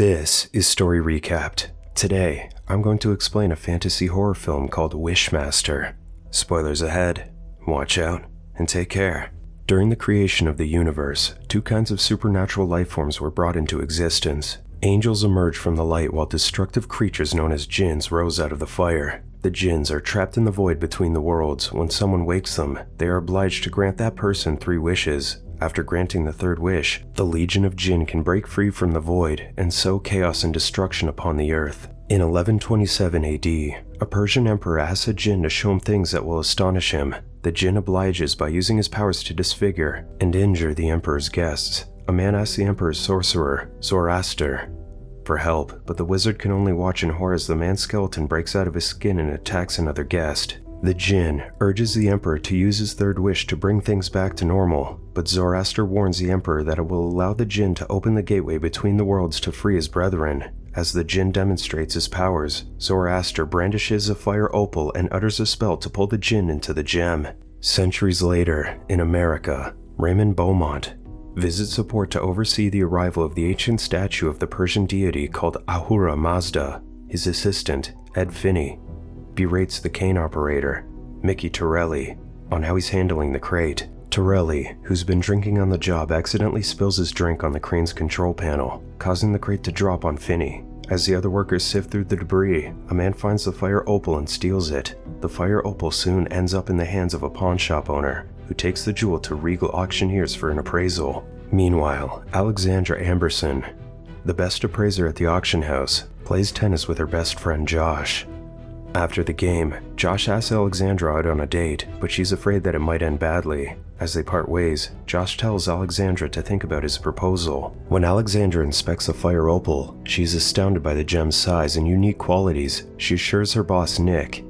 This is Story Recapped. Today, I'm going to explain a fantasy horror film called Wishmaster. Spoilers ahead. Watch out and take care. During the creation of the universe, two kinds of supernatural life forms were brought into existence. Angels emerged from the light while destructive creatures known as jinns rose out of the fire. The jinns are trapped in the void between the worlds. When someone wakes them, they are obliged to grant that person 3 wishes. After granting the 3rd wish, the legion of jinn can break free from the void and sow chaos and destruction upon the earth. In 1127 AD, a Persian emperor asks a jinn to show him things that will astonish him. The jinn obliges by using his powers to disfigure and injure the emperor's guests. A man asks the emperor's sorcerer, Zoroaster, for help, but the wizard can only watch in horror as the man's skeleton breaks out of his skin and attacks another guest. The jinn urges the emperor to use his 3rd wish to bring things back to normal, but Zoroaster warns the emperor that it will allow the jinn to open the gateway between the worlds to free his brethren. As the jinn demonstrates his powers, Zoroaster brandishes a fire opal and utters a spell to pull the jinn into the gem. Centuries later, in America, Raymond Beaumont visits a port to oversee the arrival of the ancient statue of the Persian deity called Ahura Mazda. His assistant, Ed Finney, berates the crane operator, Mickey Torelli, on how he's handling the crate. Torelli, who's been drinking on the job, accidentally spills his drink on the crane's control panel, causing the crate to drop on Finney. As the other workers sift through the debris, a man finds the fire opal and steals it. The fire opal soon ends up in the hands of a pawn shop owner, who takes the jewel to Regal auctioneers for an appraisal. Meanwhile, Alexandra Amberson, the best appraiser at the auction house, plays tennis with her best friend Josh. After the game, Josh asks Alexandra out on a date, but she's afraid that it might end badly. As they part ways, Josh tells Alexandra to think about his proposal. When Alexandra inspects the fire opal, she's astounded by the gem's size and unique qualities. She assures her boss, Nick,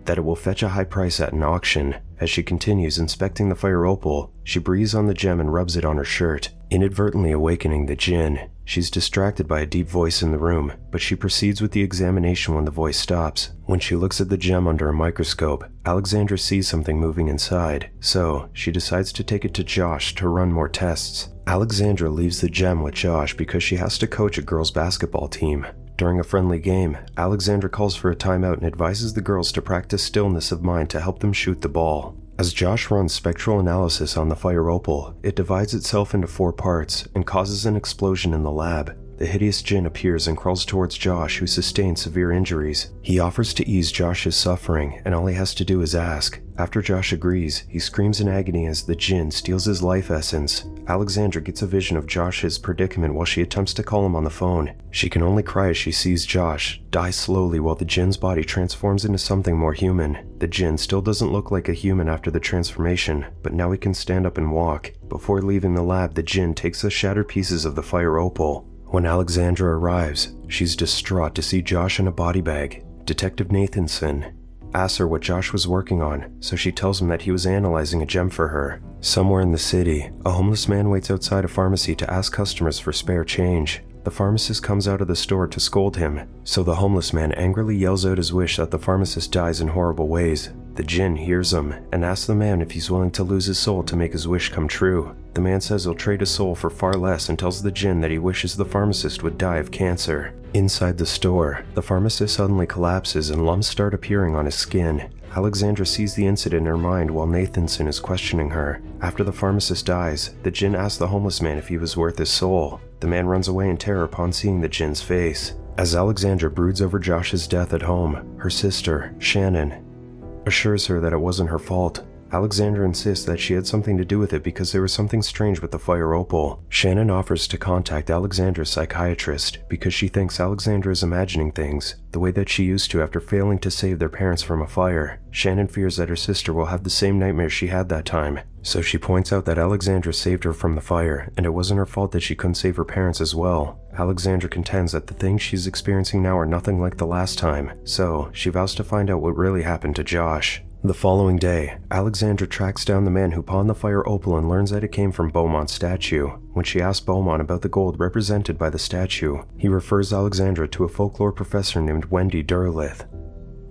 that it will fetch a high price at an auction. As she continues inspecting the fire opal, she breathes on the gem and rubs it on her shirt, inadvertently awakening the jinn. She's distracted by a deep voice in the room, but she proceeds with the examination when the voice stops. When she looks at the gem under a microscope, Alexandra sees something moving inside, so she decides to take it to Josh to run more tests. Alexandra leaves the gem with Josh because she has to coach a girls' basketball team. During a friendly game, Alexandra calls for a timeout and advises the girls to practice stillness of mind to help them shoot the ball. As Josh runs spectral analysis on the fire opal, it divides itself into 4 parts and causes an explosion in the lab. The hideous jinn appears and crawls towards Josh, who sustains severe injuries. He offers to ease Josh's suffering, and all he has to do is ask. After Josh agrees, he screams in agony as the jinn steals his life essence. Alexandra gets a vision of Josh's predicament while she attempts to call him on the phone. She can only cry as she sees Josh die slowly while the jinn's body transforms into something more human. The jinn still doesn't look like a human after the transformation, but now he can stand up and walk. Before leaving the lab, the jinn takes the shattered pieces of the fire opal. When Alexandra arrives, she's distraught to see Josh in a body bag. Detective Nathanson asks her what Josh was working on, so she tells him that he was analyzing a gem for her. Somewhere in the city, a homeless man waits outside a pharmacy to ask customers for spare change. The pharmacist comes out of the store to scold him, so the homeless man angrily yells out his wish that the pharmacist dies in horrible ways. The jinn hears him and asks the man if he's willing to lose his soul to make his wish come true. The man says he'll trade his soul for far less and tells the jinn that he wishes the pharmacist would die of cancer. Inside the store, the pharmacist suddenly collapses and lumps start appearing on his skin. Alexandra sees the incident in her mind while Nathanson is questioning her. After the pharmacist dies, the jinn asks the homeless man if he was worth his soul. The man runs away in terror upon seeing the jinn's face. As Alexandra broods over Josh's death at home, her sister, Shannon, assures her that it wasn't her fault. Alexandra insists that she had something to do with it because there was something strange with the fire opal. Shannon offers to contact Alexandra's psychiatrist because she thinks Alexandra is imagining things the way that she used to after failing to save their parents from a fire. Shannon fears that her sister will have the same nightmares she had that time, so she points out that Alexandra saved her from the fire, and it wasn't her fault that she couldn't save her parents as well. Alexandra contends that the things she's experiencing now are nothing like the last time, so she vows to find out what really happened to Josh. The following day, Alexandra tracks down the man who pawned the fire opal and learns that it came from Beaumont's statue. When she asks Beaumont about the gold represented by the statue, he refers Alexandra to a folklore professor named Wendy Derlith.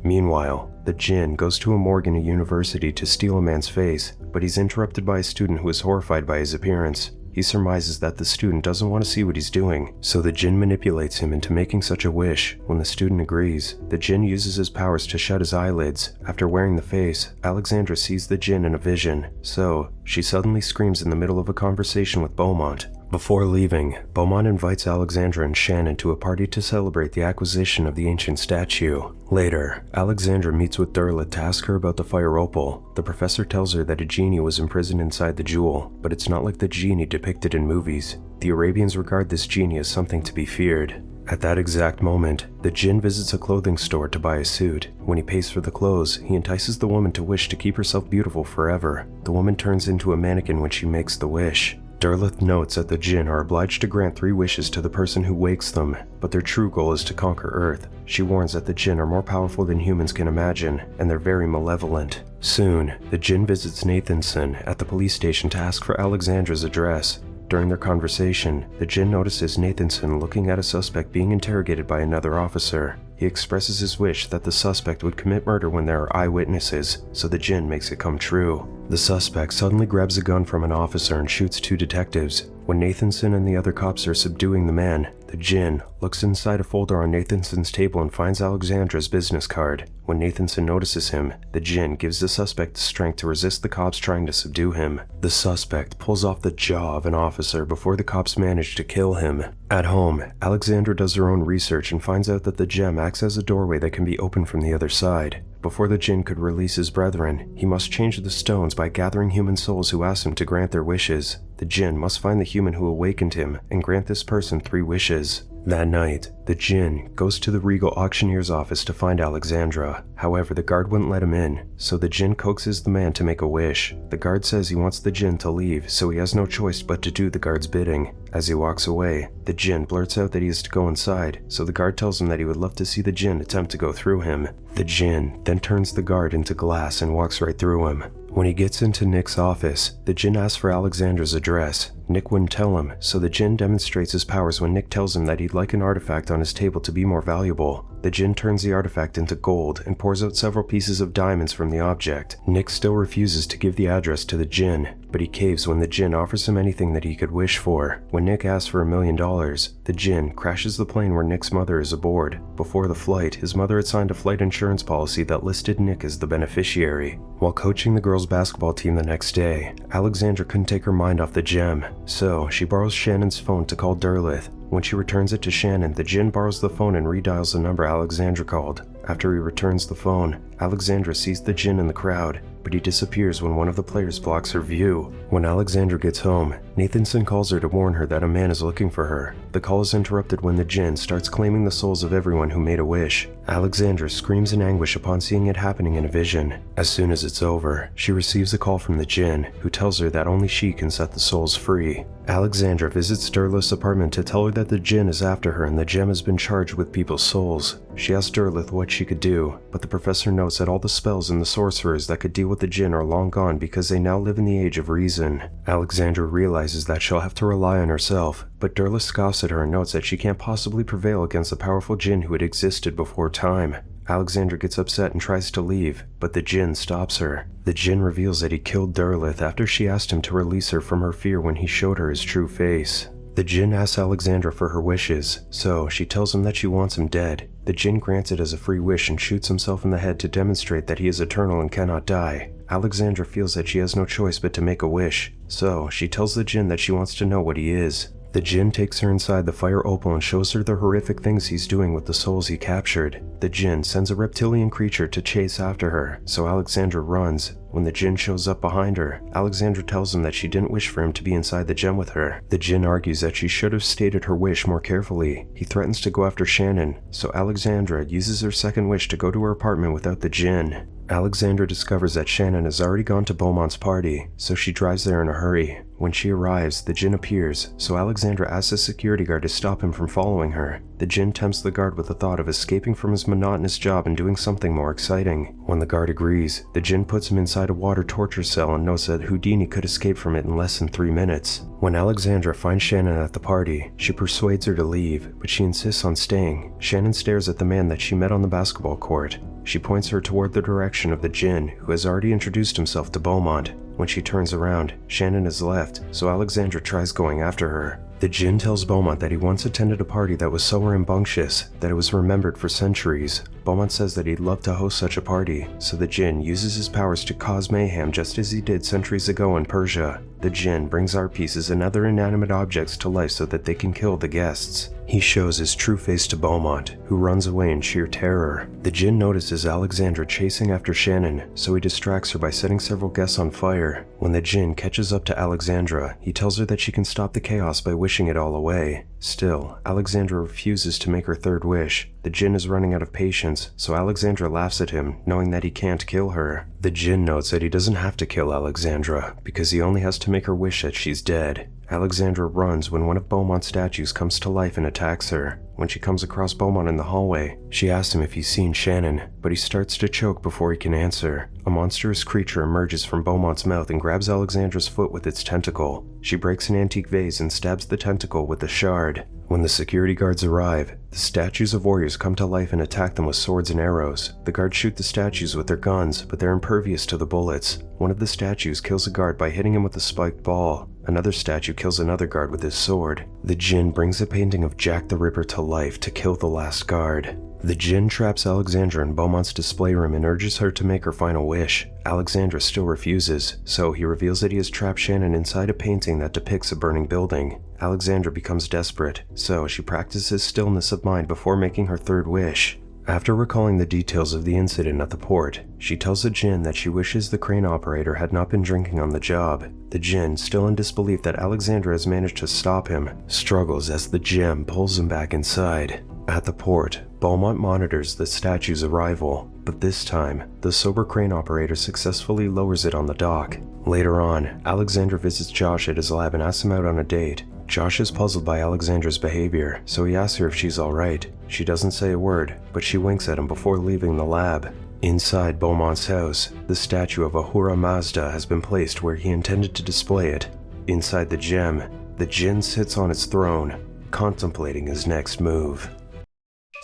Meanwhile, the jinn goes to a morgue in a university to steal a man's face, but he's interrupted by a student who is horrified by his appearance. He surmises that the student doesn't want to see what he's doing, so the Djinn manipulates him into making such a wish. When the student agrees, the Djinn uses his powers to shut his eyelids. After wearing the face, Alexandra sees the Djinn in a vision, so she suddenly screams in the middle of a conversation with Beaumont. Before leaving, Beaumont invites Alexandra and Shannon to a party to celebrate the acquisition of the ancient statue. Later, Alexandra meets with Derleth to ask her about the fire opal. The professor tells her that a genie was imprisoned inside the jewel, but it's not like the genie depicted in movies. The Arabians regard this genie as something to be feared. At that exact moment, the Djinn visits a clothing store to buy a suit. When he pays for the clothes, he entices the woman to wish to keep herself beautiful forever. The woman turns into a mannequin when she makes the wish. Derleth notes that the Djinn are obliged to grant 3 wishes to the person who wakes them, but their true goal is to conquer Earth. She warns that the Djinn are more powerful than humans can imagine, and they're very malevolent. Soon, the Djinn visits Nathanson at the police station to ask for Alexandra's address. During their conversation, the Djinn notices Nathanson looking at a suspect being interrogated by another officer. He expresses his wish that the suspect would commit murder when there are eyewitnesses, so the Djinn makes it come true. The suspect suddenly grabs a gun from an officer and shoots 2 detectives. When Nathanson and the other cops are subduing the man, the Djinn looks inside a folder on Nathanson's table and finds Alexandra's business card. When Nathanson notices him, the Djinn gives the suspect the strength to resist the cops trying to subdue him. The suspect pulls off the jaw of an officer before the cops manage to kill him. At home, Alexandra does her own research and finds out that the gem acts as a doorway that can be opened from the other side. Before the Djinn could release his brethren, he must change the stones by gathering human souls who ask him to grant their wishes. The Djinn must find the human who awakened him and grant this person 3 wishes. That night, the Djinn goes to the Regal auctioneer's office to find Alexandra. However, the guard wouldn't let him in, so the Djinn coaxes the man to make a wish. The guard says he wants the Djinn to leave, so he has no choice but to do the guard's bidding. As he walks away, the Djinn blurts out that he is to go inside, so the guard tells him that he would love to see the Djinn attempt to go through him. The Djinn then turns the guard into glass and walks right through him. When he gets into Nick's office, the Djinn asks for Alexandra's address. Nick wouldn't tell him, so the Djinn demonstrates his powers when Nick tells him that he'd like an artifact on his table to be more valuable. The Djinn turns the artifact into gold and pours out several pieces of diamonds from the object. Nick still refuses to give the address to the Djinn, but he caves when the Djinn offers him anything that he could wish for. When Nick asks for $1 million, the Djinn crashes the plane where Nick's mother is aboard. Before the flight, his mother had signed a flight insurance policy that listed Nick as the beneficiary. While coaching the girls' basketball team the next day, Alexandra couldn't take her mind off the gem, so she borrows Shannon's phone to call Derleth. When she returns it to Shannon, the Djinn borrows the phone and redials the number Alexandra called. After he returns the phone, Alexandra sees the Djinn in the crowd, but he disappears when one of the players blocks her view. When Alexandra gets home, Nathanson calls her to warn her that a man is looking for her. The call is interrupted when the Djinn starts claiming the souls of everyone who made a wish. Alexandra screams in anguish upon seeing it happening in a vision. As soon as it's over, she receives a call from the Djinn, who tells her that only she can set the souls free. Alexandra visits Derleth's apartment to tell her that the Djinn is after her and the gem has been charged with people's souls. She asks Derleth what she could do, but the professor notes that all the spells and the sorcerers that could deal with the Djinn are long gone because they now live in the age of reason. Alexandra realizes that she'll have to rely on herself, but Derleth scoffs at her and notes that she can't possibly prevail against the powerful Djinn who had existed before time. Alexandra gets upset and tries to leave, but the Djinn stops her. The Djinn reveals that he killed Derleth after she asked him to release her from her fear when he showed her his true face. The Djinn asks Alexandra for her wishes, so she tells him that she wants him dead. The Djinn grants it as a free wish and shoots himself in the head to demonstrate that he is eternal and cannot die. Alexandra feels that she has no choice but to make a wish, so she tells the Djinn that she wants to know what he is. The Djinn takes her inside the fire opal and shows her the horrific things he's doing with the souls he captured. The Djinn sends a reptilian creature to chase after her, so Alexandra runs. When the Djinn shows up behind her, Alexandra tells him that she didn't wish for him to be inside the gem with her. The Djinn argues that she should have stated her wish more carefully. He threatens to go after Shannon, so Alexandra uses her second wish to go to her apartment without the Djinn. Alexandra discovers that Shannon has already gone to Beaumont's party, so she drives there in a hurry. When she arrives, the Djinn appears, so Alexandra asks the security guard to stop him from following her. The Djinn tempts the guard with the thought of escaping from his monotonous job and doing something more exciting. When the guard agrees, the Djinn puts him inside a water torture cell and notes that Houdini could escape from it in less than 3 minutes. When Alexandra finds Shannon at the party, she persuades her to leave, but she insists on staying. Shannon stares at the man that she met on the basketball court. She points her toward the direction of the Djinn, who has already introduced himself to Beaumont. When she turns around, Shannon has left, so Alexandra tries going after her. The Djinn tells Beaumont that he once attended a party that was so rambunctious that it was remembered for centuries. Beaumont says that he'd love to host such a party, so the Djinn uses his powers to cause mayhem just as he did centuries ago in Persia. The Djinn brings art pieces and other inanimate objects to life so that they can kill the guests. He shows his true face to Beaumont, who runs away in sheer terror. The Djinn notices Alexandra chasing after Shannon, so he distracts her by setting several guests on fire. When the Djinn catches up to Alexandra, he tells her that she can stop the chaos by wishing it all away. Still, Alexandra refuses to make her third wish. The Djinn is running out of patience, so Alexandra laughs at him, knowing that he can't kill her. The Djinn notes that he doesn't have to kill Alexandra, because he only has to make her wish that she's dead. Alexandra runs when one of Beaumont's statues comes to life and attacks her. When she comes across Beaumont in the hallway, she asks him if he's seen Shannon, but he starts to choke before he can answer. A monstrous creature emerges from Beaumont's mouth and grabs Alexandra's foot with its tentacle. She breaks an antique vase and stabs the tentacle with a shard. When the security guards arrive, the statues of warriors come to life and attack them with swords and arrows. The guards shoot the statues with their guns, but they're impervious to the bullets. One of the statues kills a guard by hitting him with a spiked ball. Another statue kills another guard with his sword. The Djinn brings a painting of Jack the Ripper to life to kill the last guard. The Djinn traps Alexandra in Beaumont's display room and urges her to make her final wish. Alexandra still refuses, so he reveals that he has trapped Shannon inside a painting that depicts a burning building. Alexandra becomes desperate, so she practices stillness of mind before making her third wish. After recalling the details of the incident at the port, she tells the Djinn that she wishes the crane operator had not been drinking on the job. The Djinn, still in disbelief that Alexandra has managed to stop him, struggles as the gem pulls him back inside. At the port, Beaumont monitors the statue's arrival, but this time, the sober crane operator successfully lowers it on the dock. Later on, Alexandra visits Josh at his lab and asks him out on a date. Josh is puzzled by Alexandra's behavior, so he asks her if she's alright. She doesn't say a word, but she winks at him before leaving the lab. Inside Beaumont's house, the statue of Ahura Mazda has been placed where he intended to display it. Inside the gem, the Djinn sits on its throne, contemplating his next move.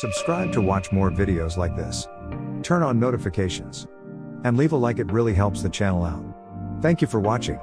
Subscribe to watch more videos like this. Turn on notifications. And leave a like, it really helps the channel out. Thank you for watching.